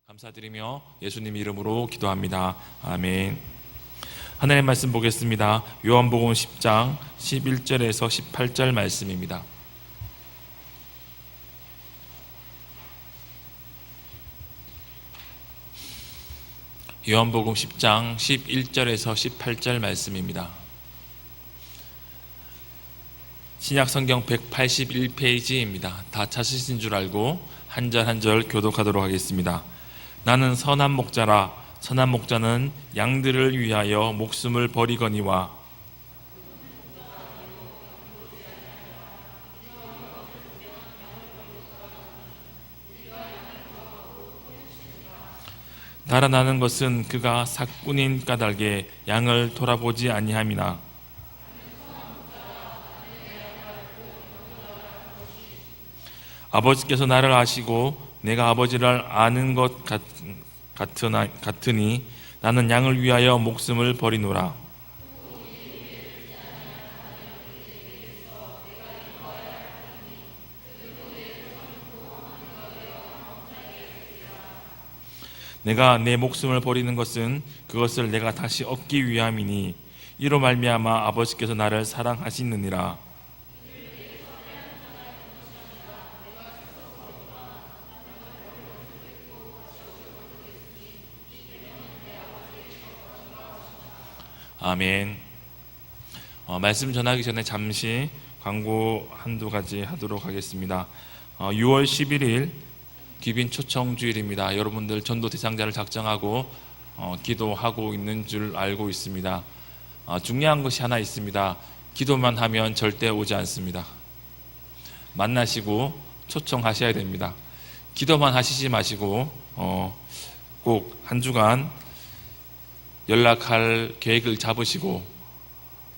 감사드리며 예수님 이름으로 기도합니다. 아멘. 하나님의 말씀 보겠습니다. 요한복음 10장 11절에서 18절 말씀입니다. 요한복음 10장 11절에서 18절 말씀입니다. 신약성경 181페이지입니다. 다 찾으신 줄 알고 한 절 한 절 교독하도록 하겠습니다. 나는 선한 목자라. 선한 목자는 양들을 위하여 목숨을 버리거니와 달아나는 것은 그가 삭군인 까닭에 양을 돌아보지 아니함이나 아버지께서 나를 아시고 내가 아버지를 아는 것 같으니 나는 양을 위하여 목숨을 버리노라. 내가 내 목숨을 버리는 것은 그것을 내가 다시 얻기 위함이니 이로 말미암아 아버지께서 나를 사랑하시느니라. 아멘. 말씀 전하기 전에 잠시 광고 한두 가지 하도록 하겠습니다. 6월 11일 귀빈 초청 주일입니다. 여러분들 전도 대상자를 작정하고 기도하고 있는 줄 알고 있습니다. 중요한 것이 하나 있습니다. 기도만 하면 절대 오지 않습니다. 만나시고 초청하셔야 됩니다. 기도만 하시지 마시고 꼭 한 주간 연락할 계획을 잡으시고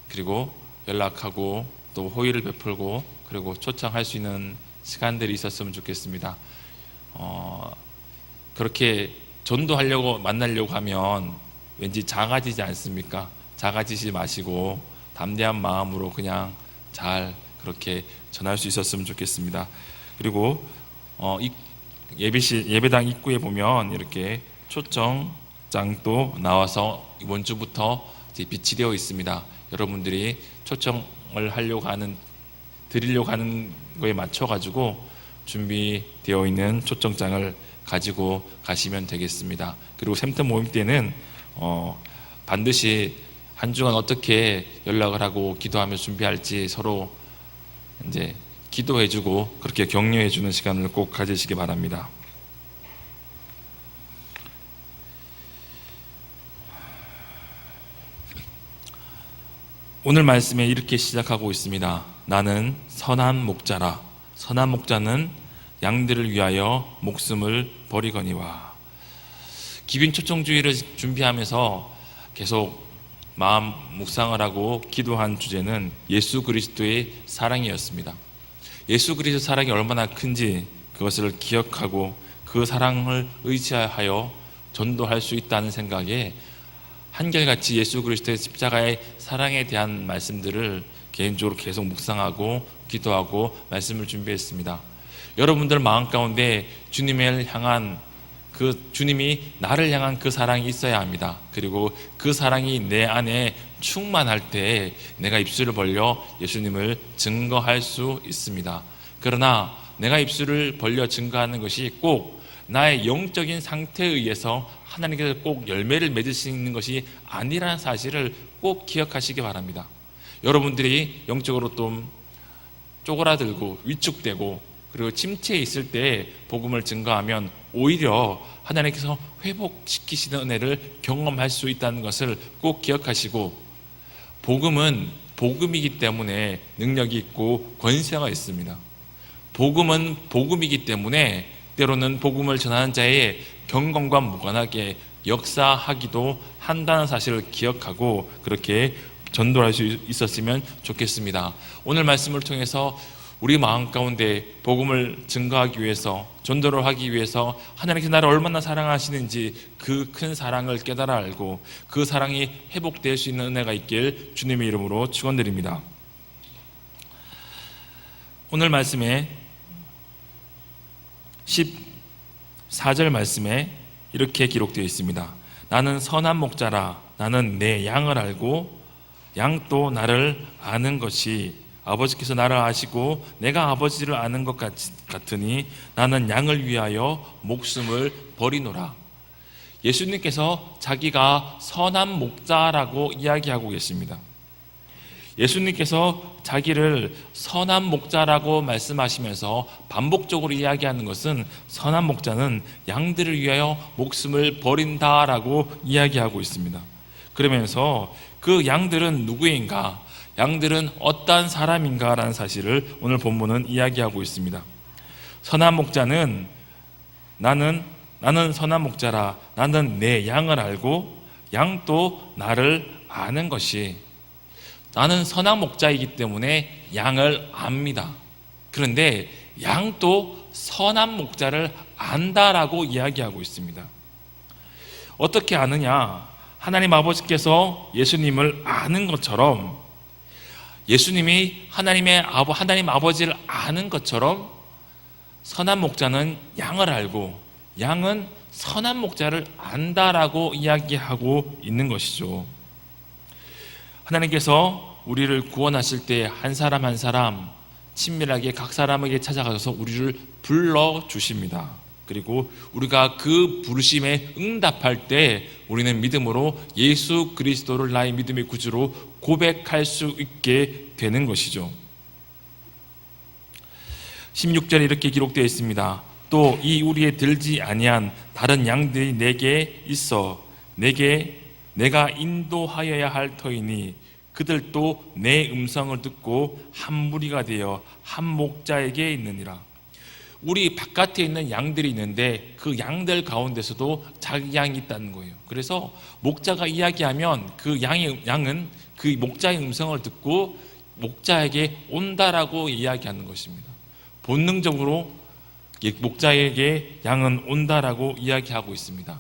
그리고 연락하고 또 호의를 베풀고 그리고 초청할 수 있는 시간들이 있었으면 좋겠습니다. 그렇게 전도하려고 만나려고 하면 왠지 작아지지 않습니까? 작아지지 마시고 담대한 마음으로 그냥 잘 그렇게 전할 수 있었으면 좋겠습니다. 그리고 예배당 입구에 보면 이렇게 초청장도 나와서 이번 주부터 이제 비치되어 있습니다. 여러분들이 초청을 드리려고 하는 거에 맞춰 가지고 준비되어 있는 초청장을 가지고 가시면 되겠습니다. 그리고 샘터 모임 때는 반드시 한 주간 어떻게 연락을 하고 기도하며 준비할지 서로 이제 기도해주고 그렇게 격려해주는 시간을 꼭 가지시기 바랍니다. 오늘 말씀에 이렇게 시작하고 있습니다. 나는 선한 목자라. 선한 목자는 양들을 위하여 목숨을 버리거니와. 귀빈 초청주의를 준비하면서 계속 마음 묵상을 하고 기도한 주제는 예수 그리스도의 사랑이었습니다. 예수 그리스도의 사랑이 얼마나 큰지 그것을 기억하고 그 사랑을 의지하여 전도할 수 있다는 생각에 한결같이 예수 그리스도의 십자가의 사랑에 대한 말씀들을 개인적으로 계속 묵상하고 기도하고 말씀을 준비했습니다. 여러분들 마음 가운데 주님을 향한 주님이 나를 향한 그 사랑이 있어야 합니다. 그리고 그 사랑이 내 안에 충만할 때 내가 입술을 벌려 예수님을 증거할 수 있습니다. 그러나 내가 입술을 벌려 증거하는 것이 꼭 나의 영적인 상태에 의해서 하나님께서 꼭 열매를 맺으시는 것이 아니라는 사실을 꼭 기억하시기 바랍니다. 여러분들이 영적으로 좀 쪼그라들고 위축되고 그리고 침체에 있을 때 복음을 증거하면 오히려 하나님께서 회복시키시는 은혜를 경험할 수 있다는 것을 꼭 기억하시고, 복음은 복음이기 때문에 능력이 있고 권세가 있습니다. 복음은 복음이기 때문에 때로는 복음을 전하는 자의 경건과 무관하게 역사하기도 한다는 사실을 기억하고 그렇게 전도할 수 있었으면 좋겠습니다. 오늘 말씀을 통해서 우리 마음 가운데 복음을 증거하기 위해서, 전도를 하기 위해서 하나님께서 나를 얼마나 사랑하시는지 그 큰 사랑을 깨달아 알고 그 사랑이 회복될 수 있는 은혜가 있길 주님의 이름으로 축원드립니다. 오늘 말씀에 14절 말씀에 이렇게 기록되어 있습니다. 나는 선한 목자라. 나는 내 양을 알고 양도 나를 아는 것이 아버지께서 나를 아시고 내가 아버지를 아는 것 같으니 나는 양을 위하여 목숨을 버리노라. 예수님께서 자기가 선한 목자라고 이야기하고 계십니다. 예수님께서 자기를 선한 목자라고 말씀하시면서 반복적으로 이야기하는 것은 선한 목자는 양들을 위하여 목숨을 버린다라고 이야기하고 있습니다. 그러면서 그 양들은 누구인가? 양들은 어떠한 사람인가라는 사실을 오늘 본문은 이야기하고 있습니다. 선한 목자는 나는 선한 목자라. 나는 내 양을 알고 양도 나를 아는 것이. 나는 선한 목자이기 때문에 양을 압니다. 그런데 양도 선한 목자를 안다라고 이야기하고 있습니다. 어떻게 아느냐? 하나님 아버지께서 예수님을 아는 것처럼, 예수님이 하나님 아버지를 아는 것처럼 선한 목자는 양을 알고 양은 선한 목자를 안다라고 이야기하고 있는 것이죠. 하나님께서 우리를 구원하실 때 한 사람 한 사람 친밀하게 각 사람에게 찾아가셔서 우리를 불러주십니다. 그리고 우리가 그 부르심에 응답할 때 우리는 믿음으로 예수 그리스도를 나의 믿음의 구주로 고백할 수 있게 되는 것이죠. 16절에 이렇게 기록되어 있습니다. 또 이 우리에 들지 아니한 다른 양들이 내게 있어 내가 인도하여야 할 터이니 그들도 내 음성을 듣고 한 무리가 되어 한 목자에게 있느니라. 우리 바깥에 있는 양들이 있는데 그 양들 가운데서도 자기 양이 있다는 거예요. 그래서 목자가 이야기하면 그 양은 그 목자의 음성을 듣고 목자에게 온다라고 이야기하는 것입니다. 본능적으로 목자에게 양은 온다라고 이야기하고 있습니다.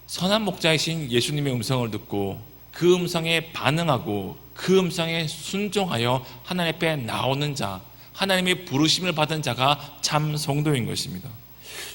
선한 목자이신 예수님의 음성을 듣고 그 음성에 반응하고 그 음성에 순종하여 하나님 앞에 나오는 자, 하나님의 부르심을 받은 자가 참 성도인 것입니다.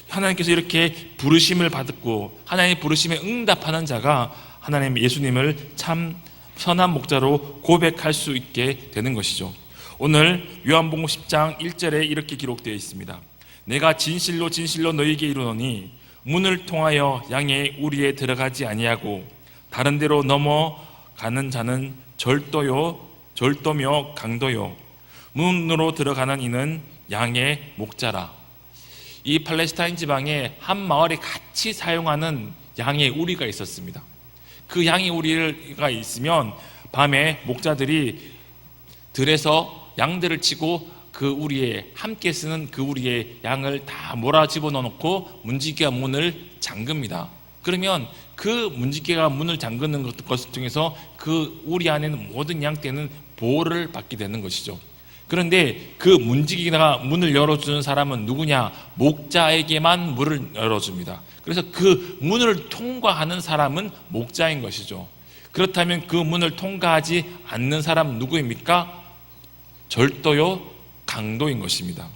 하나님께서 이렇게 부르심을 받고 하나님의 부르심에 응답하는 자가 하나님 예수님을 참 선한 목자로 고백할 수 있게 되는 것이죠. 오늘 요한복음 10장 1절에 이렇게 기록되어 있습니다. 내가 진실로 너희에게 이르노니 문을 통하여 양의 우리에 들어가지 아니하고 다른 데로 넘어가는 자는 절도며 강도요 문으로 들어가는 이는 양의 목자라. 이 팔레스타인 지방에 한 마을에 같이 사용하는 양의 우리가 있었습니다. 그 양의 우리가 있으면 밤에 목자들이 들에서 양들을 치고 그 우리에 함께 쓰는 그 우리의 양을 다 몰아 집어넣고 문지기가 문을 잠깁니다. 그러면 그 문지기가 문을 잠그는 것을 통해서 그 우리 안에 있는 모든 양떼는 보호를 받게 되는 것이죠. 그런데 그 문지기가 문을 열어주는 사람은 누구냐? 목자에게만 문을 열어줍니다. 그래서 그 문을 통과하는 사람은 목자인 것이죠. 그렇다면 그 문을 통과하지 않는 사람은 누구입니까? 절도요 강도인 것입니다.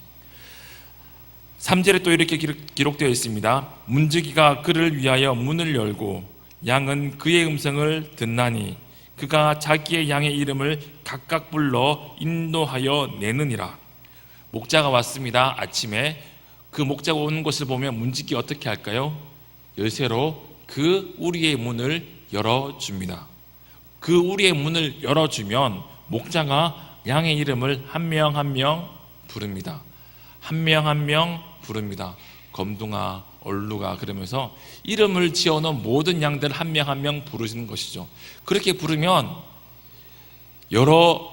3절에 또 이렇게 기록되어 있습니다. 문지기가 그를 위하여 문을 열고 양은 그의 음성을 듣나니 그가 자기의 양의 이름을 각각 불러 인도하여 내느니라. 목자가 왔습니다. 아침에 그 목자가 오는 것을 보면 문지기 어떻게 할까요? 열쇠로 그 우리의 문을 열어줍니다. 그 우리의 문을 열어주면 목자가 양의 이름을 한 명 한 명 부릅니다. 한 명 한 명 부릅니다. 검둥아, 얼루가 그러면서 이름을 지어놓은 모든 양들을 한 명 한 명 부르시는 것이죠. 그렇게 부르면 여러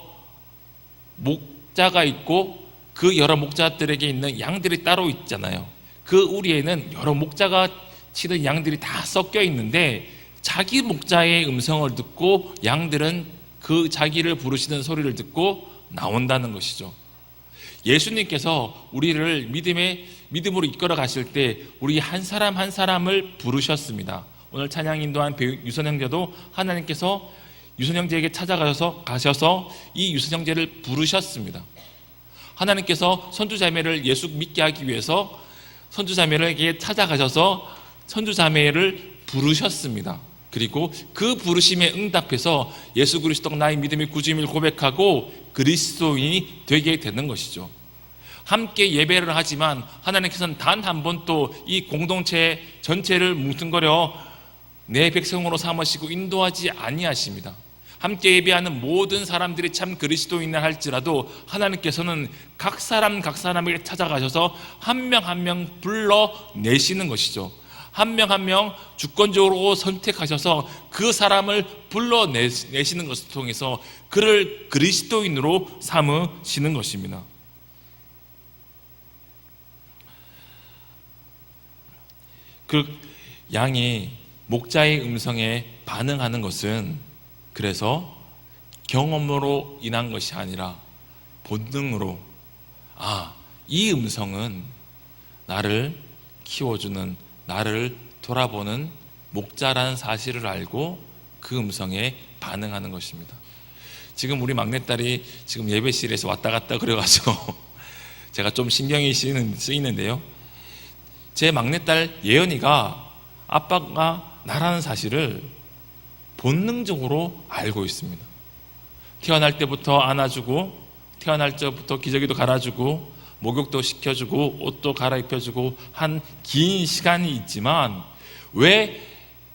목자가 있고 그 여러 목자들에게 있는 양들이 따로 있잖아요. 그 우리에는 여러 목자가 치는 양들이 다 섞여 있는데 자기 목자의 음성을 듣고 양들은 그 자기를 부르시는 소리를 듣고 나온다는 것이죠. 예수님께서 우리를 믿음으로 이끌어 가실 때 우리 한 사람 한 사람을 부르셨습니다. 오늘 찬양 인도한 배우 유선 형제도 하나님께서 유선 형제에게 찾아가셔서 이 유선 형제를 부르셨습니다. 하나님께서 선주자매를 예수 믿게 하기 위해서 선주자매에게 찾아가셔서 선주자매를 부르셨습니다. 그리고 그 부르심에 응답해서 예수 그리스도가 나의 믿음의 구주임을 고백하고 그리스도인이 되게 되는 것이죠. 함께 예배를 하지만 하나님께서는 단 한 번도 이 공동체 전체를 뭉뚱거려 내 백성으로 삼으시고 인도하지 아니하십니다. 함께 예배하는 모든 사람들이 참 그리스도인이라 할지라도 하나님께서는 각 사람에게 찾아가셔서 한 명 한 명 불러내시는 것이죠. 한 명 한 명 주권적으로 선택하셔서 그 사람을 불러내시는 것을 통해서 그를 그리스도인으로 삼으시는 것입니다. 그 양이 목자의 음성에 반응하는 것은 그래서 경험으로 인한 것이 아니라 본능으로, 이 음성은 나를 키워주는, 나를 돌아보는 목자라는 사실을 알고 그 음성에 반응하는 것입니다. 지금 우리 막내딸이 지금 예배실에서 왔다 갔다 그래가지고 제가 좀 신경이 쓰이는데요. 제 막내딸 예언이가 아빠가 나라는 사실을 본능적으로 알고 있습니다. 태어날 때부터 안아주고, 태어날 때부터 기저귀도 갈아주고, 목욕도 시켜주고, 옷도 갈아입혀주고 한 긴 시간이 있지만 왜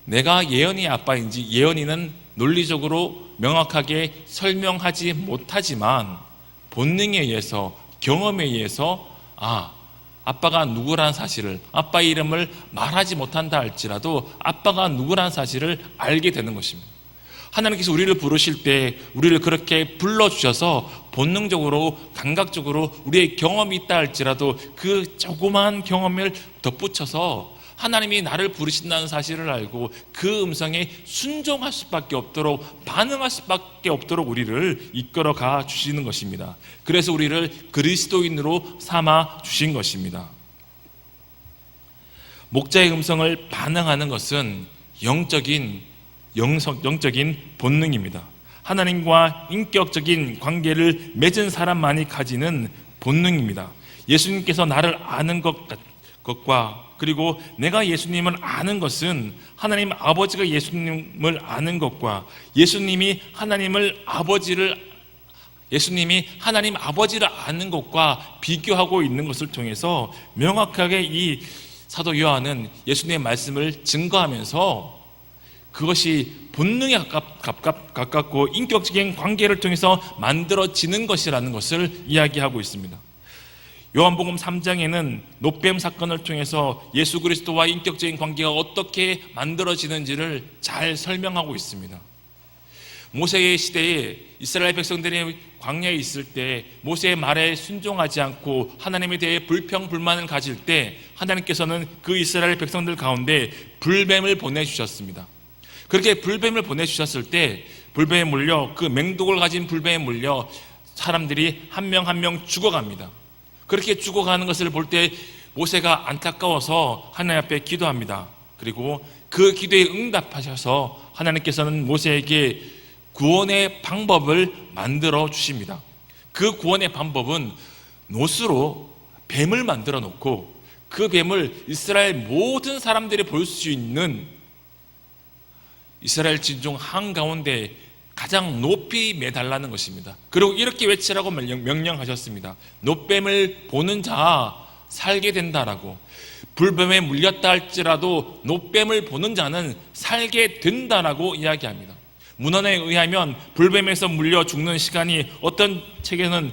내가 예언이 아빠인지 예언이는 논리적으로 명확하게 설명하지 못하지만 본능에 의해서, 경험에 의해서 아빠가 누구란 사실을, 아빠의 이름을 말하지 못한다 할지라도 아빠가 누구란 사실을 알게 되는 것입니다. 하나님께서 우리를 부르실 때 우리를 그렇게 불러주셔서 본능적으로, 감각적으로 우리의 경험이 있다 할지라도 그 조그마한 경험을 덧붙여서 하나님이 나를 부르신다는 사실을 알고 그 음성에 순종할 수밖에 없도록, 반응할 수밖에 없도록 우리를 이끌어가 주시는 것입니다. 그래서 우리를 그리스도인으로 삼아 주신 것입니다. 목자의 음성을 반응하는 것은 영적인 본능입니다. 하나님과 인격적인 관계를 맺은 사람만이 가지는 본능입니다. 예수님께서 나를 아는 것과 그리고 내가 예수님을 아는 것은 하나님 아버지가 예수님을 아는 것과 예수님이 하나님 아버지를 아는 것과 비교하고 있는 것을 통해서 명확하게 이 사도 요한은 예수님의 말씀을 증거하면서 그것이 본능에 가깝고 인격적인 관계를 통해서 만들어지는 것이라는 것을 이야기하고 있습니다. 요한복음 3장에는 놋뱀 사건을 통해서 예수 그리스도와 인격적인 관계가 어떻게 만들어지는지를 잘 설명하고 있습니다. 모세의 시대에 이스라엘 백성들이 광야에 있을 때 모세의 말에 순종하지 않고 하나님에 대해 불평불만을 가질 때 하나님께서는 그 이스라엘 백성들 가운데 불뱀을 보내주셨습니다. 그렇게 불뱀을 보내주셨을 때 불뱀에 물려, 그 맹독을 가진 불뱀에 물려 사람들이 한 명 한 명 죽어갑니다. 그렇게 죽어가는 것을 볼 때 모세가 안타까워서 하나님 앞에 기도합니다. 그리고 그 기도에 응답하셔서 하나님께서는 모세에게 구원의 방법을 만들어 주십니다. 그 구원의 방법은 놋으로 뱀을 만들어 놓고 그 뱀을 이스라엘 모든 사람들이 볼 수 있는 이스라엘 진중 한가운데 가장 높이 매달라는 것입니다. 그리고 이렇게 외치라고 명령하셨습니다. 놋뱀을 보는 자 살게 된다라고. 불뱀에 물렸다 할지라도 놋뱀을 보는 자는 살게 된다라고 이야기합니다. 문헌에 의하면 불뱀에서 물려 죽는 시간이 어떤 책에는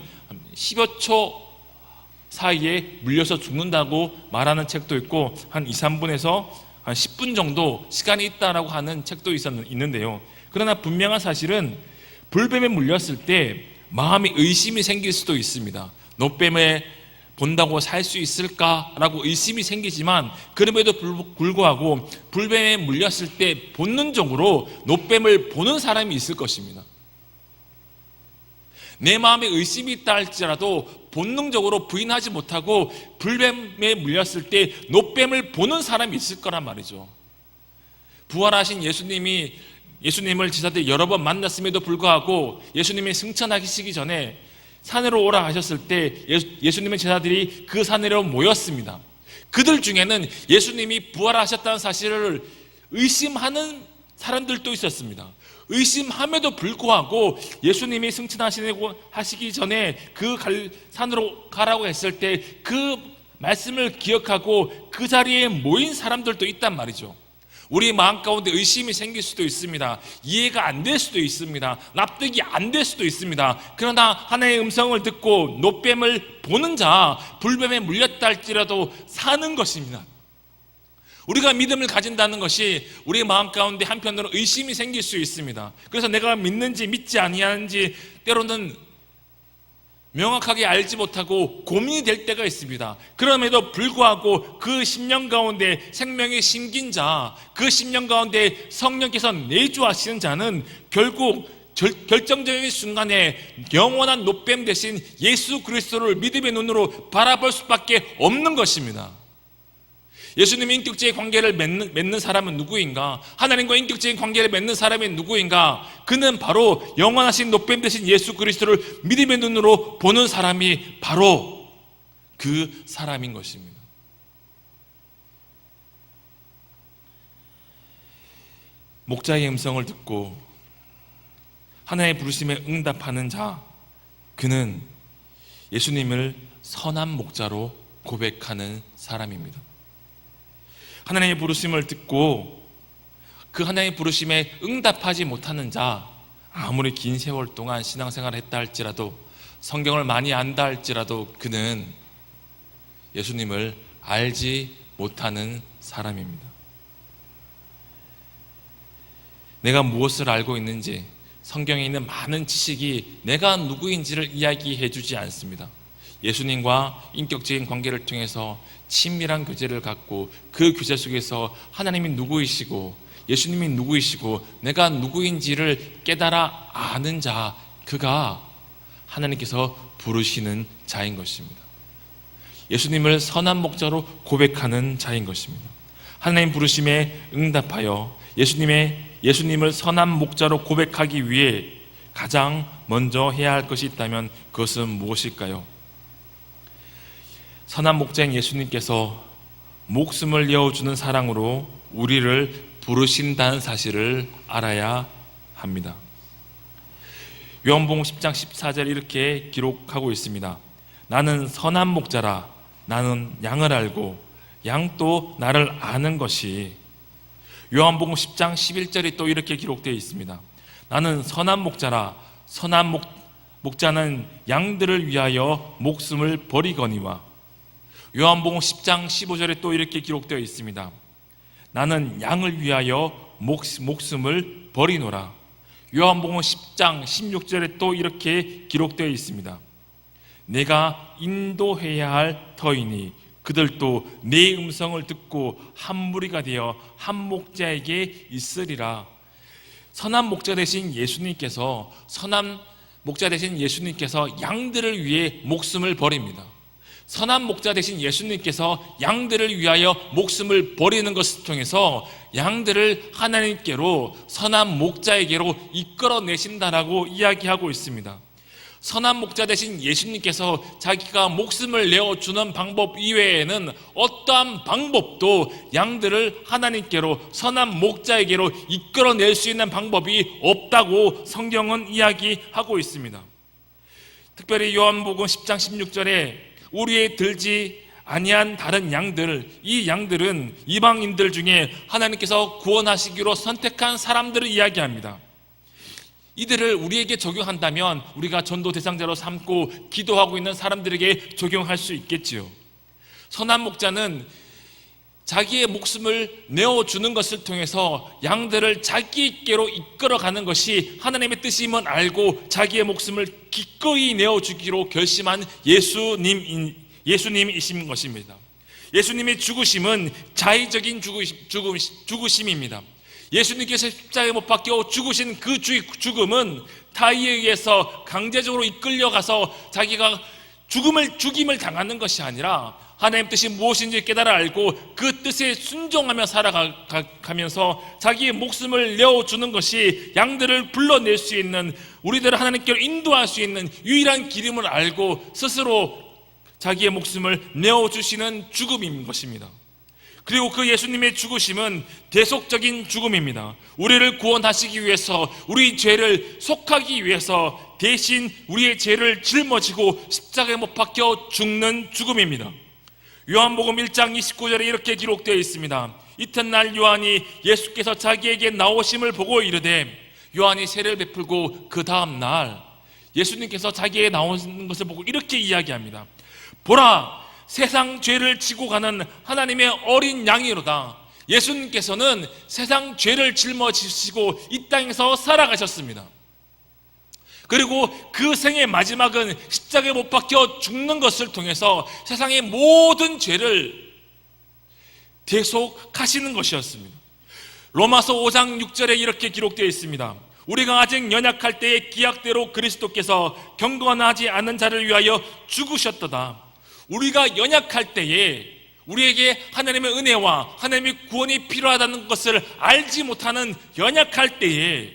10여 초 사이에 물려서 죽는다고 말하는 책도 있고 한 2, 3분에서 한 10분 정도 시간이 있다라고 하는 책도 있는데요. 그러나 분명한 사실은 불뱀에 물렸을 때 마음에 의심이 생길 수도 있습니다. 놋뱀에 본다고 살 수 있을까라고 의심이 생기지만 그럼에도 불구하고 불뱀에 물렸을 때 본능적으로 놋뱀을 보는 사람이 있을 것입니다. 내 마음에 의심이 있다 할지라도 본능적으로 부인하지 못하고 불뱀에 물렸을 때 놋뱀을 보는 사람이 있을 거란 말이죠. 부활하신 예수님을 제자들이 여러 번 만났음에도 불구하고 예수님이 승천하시기 전에 산으로 오라 하셨을 때 예수님의 제자들이 그 산으로 모였습니다. 그들 중에는 예수님이 부활하셨다는 사실을 의심하는 사람들도 있었습니다. 의심함에도 불구하고 예수님이 승천하시기 전에 그 산으로 가라고 했을 때 그 말씀을 기억하고 그 자리에 모인 사람들도 있단 말이죠. 우리 마음 가운데 의심이 생길 수도 있습니다. 이해가 안 될 수도 있습니다. 납득이 안 될 수도 있습니다. 그러나 하나님의 음성을 듣고 노뱀을 보는 자, 불뱀에 물렸다 할지라도 사는 것입니다. 우리가 믿음을 가진다는 것이 우리 마음 가운데 한편으로 의심이 생길 수 있습니다. 그래서 내가 믿는지 믿지 아니하는지 때로는 명확하게 알지 못하고 고민이 될 때가 있습니다. 그럼에도 불구하고 그 심령 가운데 생명이 심긴 자, 그 심령 가운데 성령께서 내주하시는 자는 결국 결정적인 순간에 영원한 노뱀 대신 예수 그리스도를 믿음의 눈으로 바라볼 수밖에 없는 것입니다. 예수님의 인격적인 관계를 맺는 사람은 누구인가? 하나님과 인격적인 관계를 맺는 사람이 누구인가? 그는 바로 영원하신 노뱀 대신 예수 그리스도를 믿음의 눈으로 보는 사람이 바로 그 사람인 것입니다. 목자의 음성을 듣고 하나님의 부르심에 응답하는 자, 그는 예수님을 선한 목자로 고백하는 사람입니다. 하나님의 부르심을 듣고 그 하나님의 부르심에 응답하지 못하는 자, 아무리 긴 세월 동안 신앙생활을 했다 할지라도, 성경을 많이 안다 할지라도 그는 예수님을 알지 못하는 사람입니다. 내가 무엇을 알고 있는지, 성경에 있는 많은 지식이 내가 누구인지를 이야기해 주지 않습니다. 예수님과 인격적인 관계를 통해서 친밀한 교제를 갖고 그 교제 속에서 하나님이 누구이시고 예수님이 누구이시고 내가 누구인지를 깨달아 아는 자, 그가 하나님께서 부르시는 자인 것입니다. 예수님을 선한 목자로 고백하는 자인 것입니다. 하나님 부르심에 응답하여 예수님을 선한 목자로 고백하기 위해 가장 먼저 해야 할 것이 있다면 그것은 무엇일까요? 선한 목자인 예수님께서 목숨을 내어주는 사랑으로 우리를 부르신다는 사실을 알아야 합니다. 요한복음 10장 14절 이렇게 기록하고 있습니다. 나는 선한 목자라. 나는 양을 알고 양도 나를 아는 것이. 요한복음 10장 11절이 또 이렇게 기록되어 있습니다. 나는 선한 목자라. 선한 목자는 양들을 위하여 목숨을 버리거니와. 요한복음 10장 15절에 또 이렇게 기록되어 있습니다. 나는 양을 위하여 목숨을 버리노라. 요한복음 10장 16절에 또 이렇게 기록되어 있습니다. 내가 인도해야 할 터이니 그들도 내 음성을 듣고 한 무리가 되어 한 목자에게 있으리라. 선한 목자 되신 예수님께서 양들을 위해 목숨을 버립니다. 선한 목자 되신 예수님께서 양들을 위하여 목숨을 버리는 것을 통해서 양들을 하나님께로, 선한 목자에게로 이끌어내신다라고 이야기하고 있습니다. 선한 목자 되신 예수님께서 자기가 목숨을 내어주는 방법 이외에는 어떠한 방법도 양들을 하나님께로, 선한 목자에게로 이끌어낼 수 있는 방법이 없다고 성경은 이야기하고 있습니다. 특별히 요한복음 10장 16절에 우리의 들지 아니한 다른 양들, 이 양들은 이방인들 중에 하나님께서 구원하시기로 선택한 사람들을 이야기합니다. 이들을 우리에게 적용한다면 우리가 전도 대상자로 삼고 기도하고 있는 사람들에게 적용할 수 있겠지요. 선한 목자는 자기의 목숨을 내어주는 것을 통해서 양들을 자기께로 이끌어가는 것이 하나님의 뜻임을 알고 자기의 목숨을 기꺼이 내어주기로 결심한 예수님이신 것입니다. 예수님의 죽으심은 자의적인 죽으심입니다. 예수님께서 십자가에 못 박혀 죽으신 그 죽음은 타의에 의해서 강제적으로 이끌려가서 자기가 죽임을 당하는 것이 아니라 하나님 뜻이 무엇인지 깨달아 알고 그 뜻에 순종하며 살아가면서 자기의 목숨을 내어주는 것이 양들을 불러낼 수 있는, 우리들을 하나님께로 인도할 수 있는 유일한 길임을 알고 스스로 자기의 목숨을 내어주시는 죽음인 것입니다. 그리고 그 예수님의 죽으심은 대속적인 죽음입니다. 우리를 구원하시기 위해서, 우리 죄를 속하기 위해서 대신 우리의 죄를 짊어지고 십자가에 못 박혀 죽는 죽음입니다. 요한복음 1장 29절에 이렇게 기록되어 있습니다. 이튿날 요한이 예수께서 자기에게 나오심을 보고 이르되, 요한이 세례를 베풀고 그 다음 날 예수님께서 자기에게 나오는 것을 보고 이렇게 이야기합니다. 보라, 세상 죄를 지고 가는 하나님의 어린 양이로다. 예수님께서는 세상 죄를 짊어지시고 이 땅에서 살아가셨습니다. 그리고 그 생의 마지막은 십자가에 못 박혀 죽는 것을 통해서 세상의 모든 죄를 대속하시는 것이었습니다. 로마서 5장 6절에 이렇게 기록되어 있습니다. 우리가 아직 연약할 때의 기약대로 그리스도께서 경건하지 않은 자를 위하여 죽으셨도다. 우리가 연약할 때에, 우리에게 하나님의 은혜와 하나님의 구원이 필요하다는 것을 알지 못하는 연약할 때에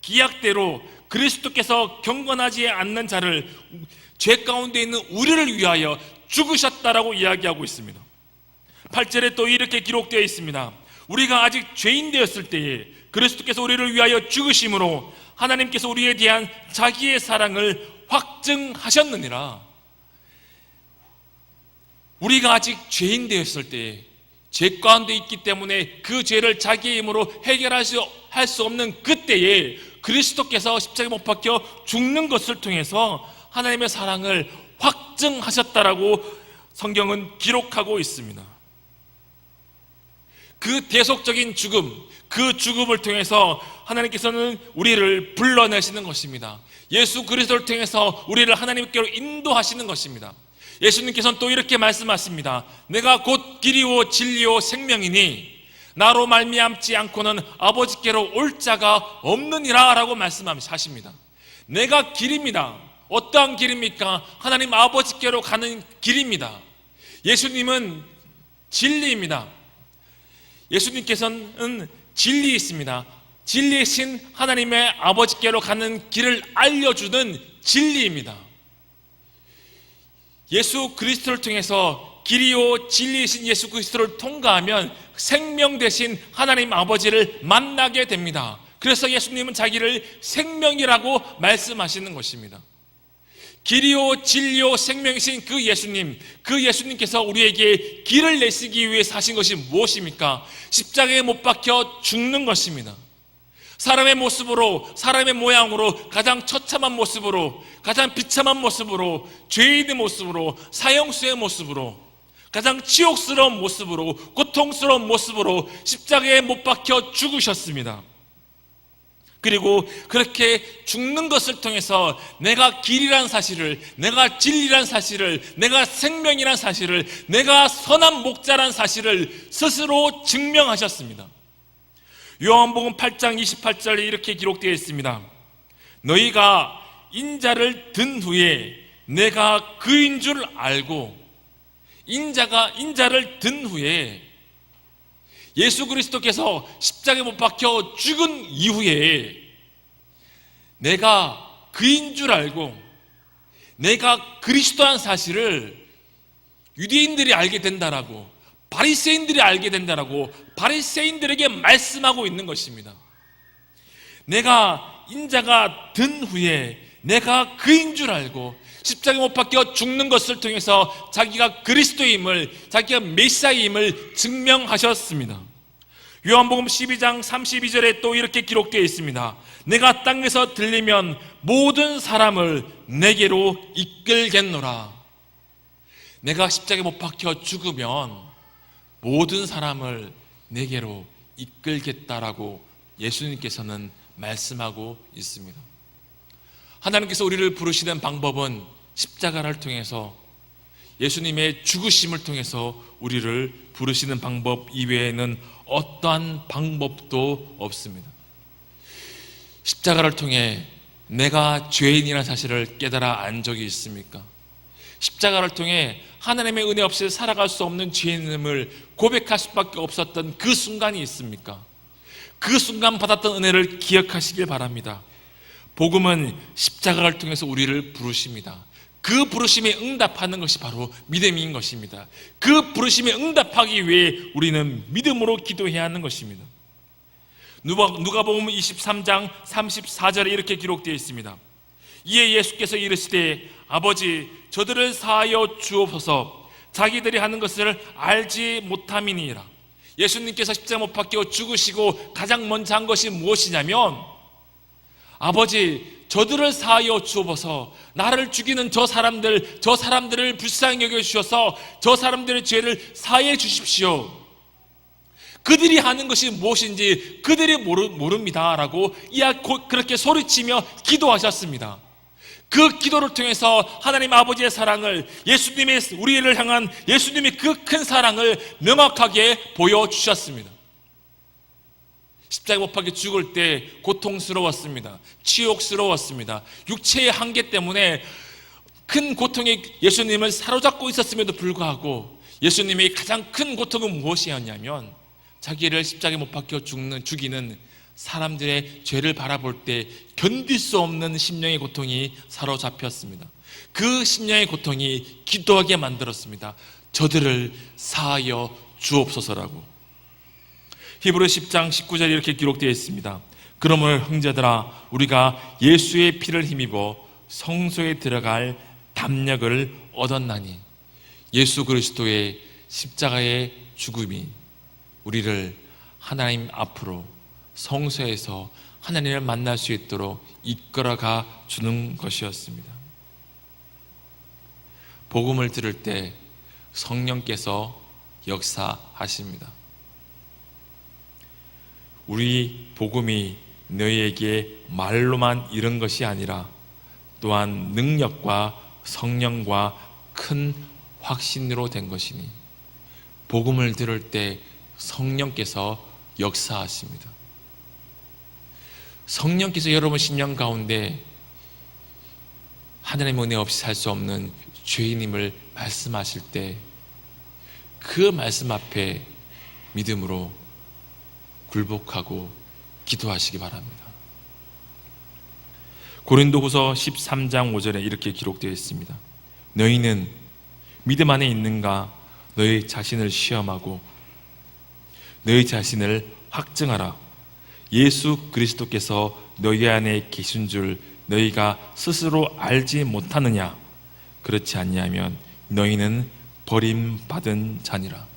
기약대로 그리스도께서 경건하지 않는 자를, 죄 가운데 있는 우리를 위하여 죽으셨다라고 이야기하고 있습니다. 8절에 또 이렇게 기록되어 있습니다. 우리가 아직 죄인 되었을 때에 그리스도께서 우리를 위하여 죽으심으로 하나님께서 우리에 대한 자기의 사랑을 확증하셨느니라. 우리가 아직 죄인 되었을 때에, 죄 가운데 있기 때문에 그 죄를 자기의 힘으로 해결할 수 없는 그때에 그리스도께서 십자가에 못 박혀 죽는 것을 통해서 하나님의 사랑을 확증하셨다라고 성경은 기록하고 있습니다. 그 대속적인 죽음, 그 죽음을 통해서 하나님께서는 우리를 불러내시는 것입니다. 예수 그리스도를 통해서 우리를 하나님께로 인도하시는 것입니다. 예수님께서는 또 이렇게 말씀하십니다. 내가 곧 길이요 진리요 생명이니 나로 말미암지 않고는 아버지께로 올 자가 없느니라 라고 말씀하십니다. 내가 길입니다. 어떠한 길입니까? 하나님 아버지께로 가는 길입니다. 예수님은 진리입니다. 예수님께서는 진리이십니다. 진리이신 하나님의 아버지께로 가는 길을 알려주는 진리입니다. 예수 그리스도를 통해서 길이요 진리이신 예수 그리스도를 통과하면 생명 되신 하나님 아버지를 만나게 됩니다. 그래서 예수님은 자기를 생명이라고 말씀하시는 것입니다. 길이요 진리요 생명이신 그 예수님께서 우리에게 길을 내시기 위해 사신 것이 무엇입니까? 십자가에 못 박혀 죽는 것입니다. 사람의 모습으로, 사람의 모양으로, 가장 처참한 모습으로, 가장 비참한 모습으로, 죄인의 모습으로, 사형수의 모습으로, 가장 치욕스러운 모습으로, 고통스러운 모습으로 십자가에 못 박혀 죽으셨습니다. 그리고 그렇게 죽는 것을 통해서 내가 길이란 사실을, 내가 진리란 사실을, 내가 생명이란 사실을, 내가 선한 목자란 사실을 스스로 증명하셨습니다. 요한복음 8장 28절에 이렇게 기록되어 있습니다. 너희가 인자를 든 후에 내가 그인 줄 알고, 인자를 든 후에 예수 그리스도께서 십자가에 못 박혀 죽은 이후에 내가 그인 줄 알고 내가 그리스도란 사실을 유대인들이 알게 된다라고, 바리새인들이 알게 된다라고 바리새인들에게 말씀하고 있는 것입니다. 내가 인자가 든 후에 내가 그인 줄 알고 십자가에 못 박혀 죽는 것을 통해서 자기가 그리스도임을, 자기가 메시아임을 증명하셨습니다. 요한복음 12장 32절에 또 이렇게 기록되어 있습니다. 내가 땅에서 들리면 모든 사람을 내게로 이끌겠노라. 내가 십자가에 못 박혀 죽으면 모든 사람을 내게로 이끌겠다라고 예수님께서는 말씀하고 있습니다. 하나님께서 우리를 부르시는 방법은 십자가를 통해서, 예수님의 죽으심을 통해서 우리를 부르시는 방법 이외에는 어떠한 방법도 없습니다. 십자가를 통해 내가 죄인이라는 사실을 깨달아 안 적이 있습니까? 십자가를 통해 하나님의 은혜 없이 살아갈 수 없는 죄인임을 고백할 수밖에 없었던 그 순간이 있습니까? 그 순간 받았던 은혜를 기억하시길 바랍니다. 복음은 십자가를 통해서 우리를 부르십니다. 그 부르심에 응답하는 것이 바로 믿음인 것입니다. 그 부르심에 응답하기 위해 우리는 믿음으로 기도해야 하는 것입니다. 누가복음 23장 34절에 이렇게 기록되어 있습니다. 이에 예수께서 이르시되 아버지 저들을 사하여 주옵소서 자기들이 하는 것을 알지 못함이니이다. 예수님께서 십자가 못 박혀 죽으시고 가장 먼저 한 것이 무엇이냐면 아버지 저들을 사하여 주옵소서 나를 죽이는 저 사람들을 불쌍히 여겨주셔서 저 사람들의 죄를 사해 주십시오. 그들이 하는 것이 무엇인지 그들이 모릅니다 라고 그렇게 소리치며 기도하셨습니다. 그 기도를 통해서 하나님 아버지의 사랑을 우리를 향한 예수님의 그 큰 사랑을 명확하게 보여주셨습니다. 십자가 못 박혀 죽을 때 고통스러웠습니다. 치욕스러웠습니다. 육체의 한계 때문에 큰 고통에 예수님을 사로잡고 있었음에도 불구하고 예수님의 가장 큰 고통은 무엇이었냐면 자기를 십자가에 못 박혀 죽이는 사람들의 죄를 바라볼 때 견딜 수 없는 심령의 고통이 사로잡혔습니다. 그 심령의 고통이 기도하게 만들었습니다. 저들을 사하여 주옵소서라고. 히브리 10장 19절에 이렇게 기록되어 있습니다. 그러므로 형제들아 우리가 예수의 피를 힘입어 성소에 들어갈 담력을 얻었나니 예수 그리스도의 십자가의 죽음이 우리를 하나님 앞으로 성소에서 하나님을 만날 수 있도록 이끌어가 주는 것이었습니다. 복음을 들을 때 성령께서 역사하십니다. 우리 복음이 너희에게 말로만 이른 것이 아니라 또한 능력과 성령과 큰 확신으로 된 것이니 복음을 들을 때 성령께서 역사하십니다. 성령께서 여러분 심령 가운데 하나님의 은혜 없이 살 수 없는 죄인임을 말씀하실 때 그 말씀 앞에 믿음으로 굴복하고 기도하시기 바랍니다. 고린도후서 13장 5절에 이렇게 기록되어 있습니다. 너희는 믿음 안에 있는가 너희 자신을 시험하고 너희 자신을 확증하라. 예수 그리스도께서 너희 안에 계신 줄 너희가 스스로 알지 못하느냐? 그렇지 아니하면 너희는 버림받은 자니라.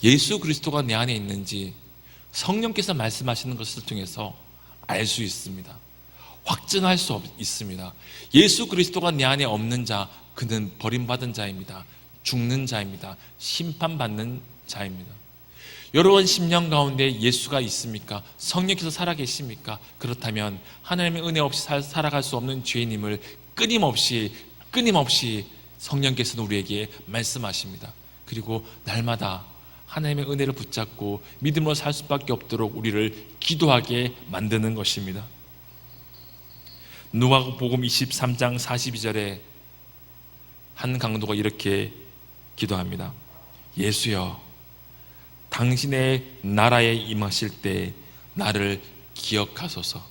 예수 그리스도가 내 안에 있는지 성령께서 말씀하시는 것을 통해서 알 수 있습니다. 확증할 수 있습니다. 예수 그리스도가 내 안에 없는 자, 그는 버림받은 자입니다. 죽는 자입니다. 심판받는 자입니다. 여러분 심령 가운데 예수가 있습니까? 성령께서 살아계십니까? 그렇다면 하나님의 은혜 없이 살아갈 수 없는 죄인임을 끊임없이 성령께서는 우리에게 말씀하십니다. 그리고 날마다 하나님의 은혜를 붙잡고 믿음으로 살 수밖에 없도록 우리를 기도하게 만드는 것입니다. 누가복음 23장 42절에 한 강도가 이렇게 기도합니다. 예수여 당신의 나라에 임하실 때 나를 기억하소서.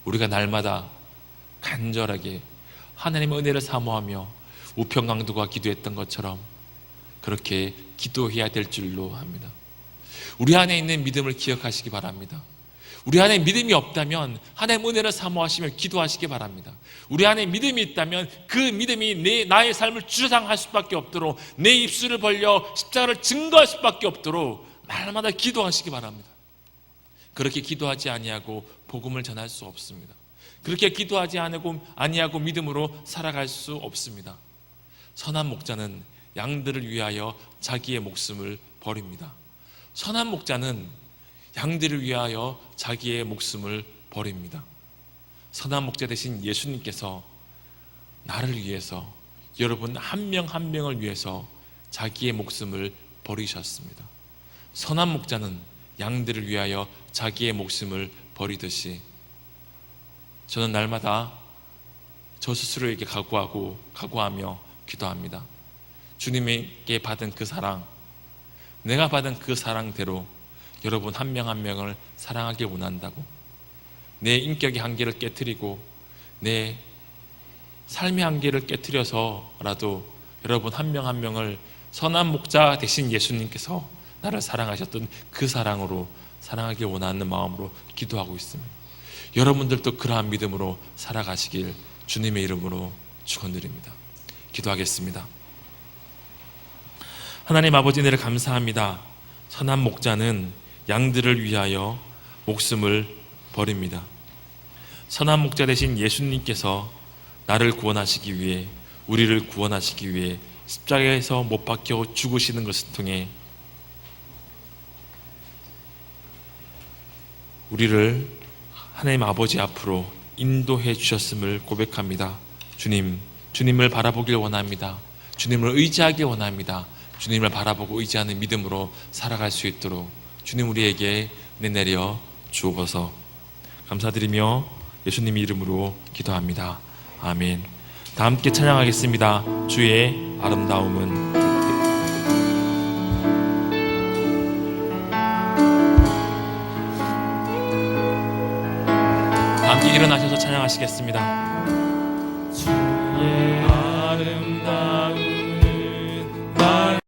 우리가 날마다 간절하게 하나님의 은혜를 사모하며 우평강도가 기도했던 것처럼 그렇게 기도해야 될 줄로 합니다. 우리 안에 있는 믿음을 기억하시기 바랍니다. 우리 안에 믿음이 없다면 하나님의 은혜를 사모하시며 기도하시기 바랍니다. 우리 안에 믿음이 있다면 그 믿음이 나의 삶을 주장할 수밖에 없도록 내 입술을 벌려 십자가를 증거할 수밖에 없도록 날마다 기도하시기 바랍니다. 그렇게 기도하지 아니하고 복음을 전할 수 없습니다. 그렇게 기도하지 아니하고 믿음으로 살아갈 수 없습니다. 선한 목자는 양들을 위하여 자기의 목숨을 버립니다. 선한 목자는 양들을 위하여 자기의 목숨을 버립니다. 선한 목자 되신 예수님께서 나를 위해서, 여러분 한 명 한 명을 위해서 자기의 목숨을 버리셨습니다. 선한 목자는 양들을 위하여 자기의 목숨을 버리듯이 저는 날마다 저 스스로에게 각오하며 기도합니다. 주님에게 받은 그 사랑, 내가 받은 그 사랑대로 여러분 한 명 한 명을 사랑하길 원한다고, 내 인격의 한계를 깨트리고 내 삶의 한계를 깨트려서라도 여러분 한 명 한 명을 선한 목자 되신 예수님께서 나를 사랑하셨던 그 사랑으로 사랑하길 원하는 마음으로 기도하고 있습니다. 여러분들도 그러한 믿음으로 살아가시길 주님의 이름으로 축원드립니다. 기도하겠습니다. 하나님 아버지, 은혜를 감사합니다. 선한 목자는 양들을 위하여 목숨을 버립니다. 선한 목자 되신 예수님께서 나를 구원하시기 위해, 우리를 구원하시기 위해 십자가에서 못 박혀 죽으시는 것을 통해 우리를 하나님 아버지 앞으로 인도해 주셨음을 고백합니다. 주님을 바라보길 원합니다. 주님을 의지하길 원합니다. 주님을 바라보고 의지하는 믿음으로 살아갈 수 있도록 주님 우리에게 은혜 내려 주옵소서. 감사드리며 예수님의 이름으로 기도합니다. 아멘. 다 함께 찬양하겠습니다. 주의 아름다움은. 다 함께 일어나셔서 찬양하시겠습니다. 주의 아름다움